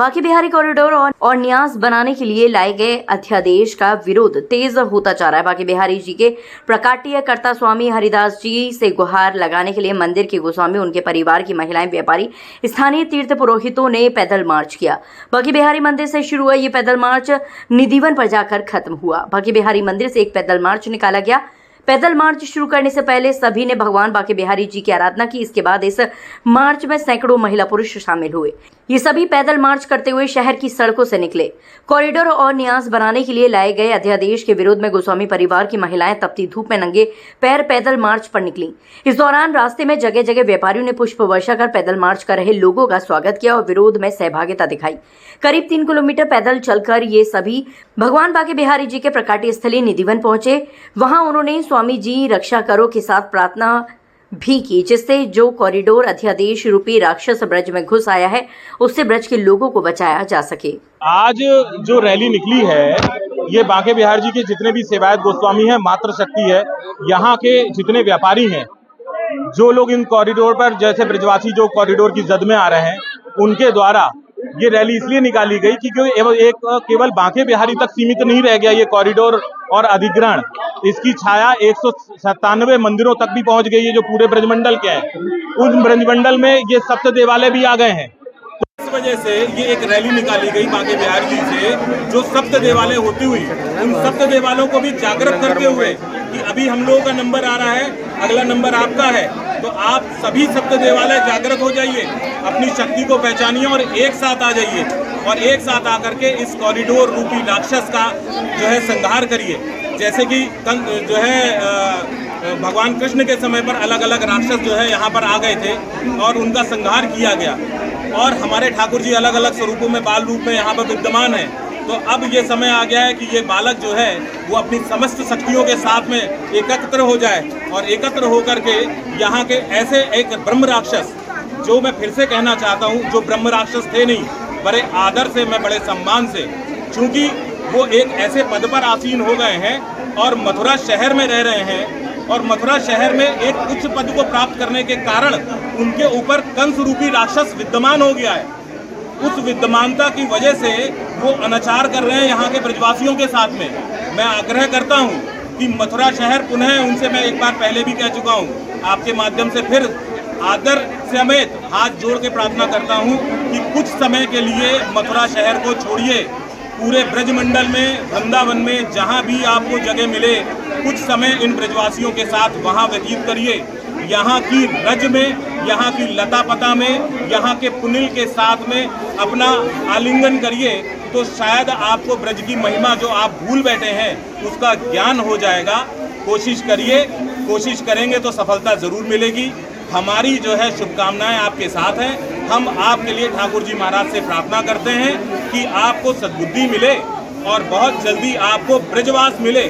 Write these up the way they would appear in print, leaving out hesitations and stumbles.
Banke Bihari corridor और न्यास बनाने के लिए लाए गए अध्यादेश का विरोध तेज होता जा रहा है। बांके बिहारी जी के प्रकाट्य कर्ता स्वामी हरिदास जी से गुहार लगाने के लिए मंदिर के गोस्वामी, उनके परिवार की महिलाएं, व्यापारी, स्थानीय तीर्थ पुरोहितों ने पैदल मार्च किया। बांके बिहारी मंदिर से शुरू हुआ ये पैदल मार्च निधिवन पर जाकर खत्म हुआ। बांके बिहारी मंदिर से एक पैदल मार्च निकाला गया। पैदल मार्च शुरू करने से पहले सभी ने भगवान बांके बिहारी जी की आराधना की। इसके बाद इस मार्च में सैकड़ों महिला पुरुष शामिल हुए। ये सभी पैदल मार्च करते हुए शहर की सड़कों से निकले। कॉरिडोर और न्यास बनाने के लिए लाए गए अध्यादेश के विरोध में गोस्वामी परिवार की महिलाएं तपती धूप में नंगे पैर पैदल मार्च पर निकली। इस दौरान रास्ते में जगह जगह व्यापारियों ने पुष्प वर्षा कर पैदल मार्च कर रहे लोगों का स्वागत किया और विरोध में सहभागिता दिखाई। करीब 3 किलोमीटर पैदल चलकर ये सभी भगवान बांके बिहारी जी के प्रकाट्य स्थली निधिवन पहुंचे। वहां उन्होंने स्वामी जी रक्षा करो के साथ प्रार्थना भी की, जिससे जो कॉरिडोर अध्यादेश रूपी राक्षस ब्रज में घुस आया है उससे ब्रज के लोगों को बचाया जा सके। आज जो रैली निकली है ये बांके बिहारी जी के जितने भी सेवायत गोस्वामी हैं, मातृ शक्ति है, यहाँ के जितने व्यापारी हैं, जो लोग इन कॉरिडोर पर जैसे ब्रजवासी जो कॉरिडोर की जद में आ रहे हैं, उनके द्वारा ये रैली इसलिए निकाली गई कि केवल बांके बिहारी तक सीमित नहीं रह गया ये कॉरिडोर और अधिग्रहण। इसकी छाया 197 मंदिरों तक भी पहुंच गई है जो पूरे ब्रजमंडल के हैं। उन ब्रजमंडल में ये सप्त देवालय भी आ गए हैं। तो इस वजह से ये एक रैली निकाली गई बांके बिहारी जी से, जो सप्त देवालय होती हुई उन सप्त देवालयों को भी जागृत करते हुए कि अभी हम लोगों का नंबर आ रहा है, अगला नंबर आपका है, तो आप सभी सप्त देवालय जागृत हो जाइए, अपनी शक्ति को पहचानिए और एक साथ आ जाइए और एक साथ आकर के इस कॉरिडोर रूपी राक्षस का जो है संहार करिए। जैसे कि जो है भगवान कृष्ण के समय पर अलग अलग राक्षस जो है यहाँ पर आ गए थे और उनका संहार किया गया और हमारे ठाकुर जी अलग अलग स्वरूपों में बाल रूप में यहाँ पर विद्यमान है। तो अब ये समय आ गया है कि ये बालक जो है वो अपनी समस्त शक्तियों के साथ में एकत्र हो जाए और एकत्र होकर के यहाँ के ऐसे एक ब्रह्म राक्षस, जो मैं फिर से कहना चाहता हूँ, जो ब्रह्म राक्षस थे नहीं, बड़े आदर से, मैं बड़े सम्मान से, चूंकि वो एक ऐसे पद पर आसीन हो गए हैं और मथुरा शहर में रह रहे हैं और मथुरा शहर में एक उच्च पद को प्राप्त करने के कारण उनके ऊपर कंस रूपी राक्षस विद्यमान हो गया है। उस विद्यमानता की वजह से वो अनाचार कर रहे हैं यहाँ के ब्रजवासियों के साथ में। मैं आग्रह करता हूँ कि मथुरा शहर पुनः, उनसे मैं एक बार पहले भी कह चुका हूँ, आपके माध्यम से फिर आदर समेत हाथ जोड़ के प्रार्थना करता हूँ कि कुछ समय के लिए मथुरा शहर को छोड़िए। पूरे ब्रजमंडल में, वृंदावन में, जहाँ भी आपको जगह मिले, कुछ समय इन ब्रजवासियों के साथ वहाँ व्यतीत करिए। यहाँ की रज में, यहाँ की लता पता में, यहाँ के पुनिल के साथ में अपना आलिंगन करिए, तो शायद आपको ब्रज की महिमा जो आप भूल बैठे हैं उसका ज्ञान हो जाएगा। कोशिश करिए, कोशिश करेंगे तो सफलता ज़रूर मिलेगी। हमारी जो है शुभकामनाएं आपके साथ हैं। हम आपके लिए ठाकुर जी महाराज से प्रार्थना करते हैं कि आपको सद्बुद्धि मिले और बहुत जल्दी आपको ब्रजवास मिले,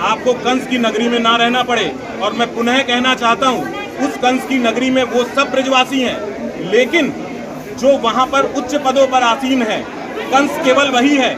आपको कंस की नगरी में ना रहना पड़े। और मैं पुनः कहना चाहता हूँ, उस कंस की नगरी में वो सब ब्रजवासी हैं, लेकिन जो वहाँ पर उच्च पदों पर आसीन है, कंस केवल वही है।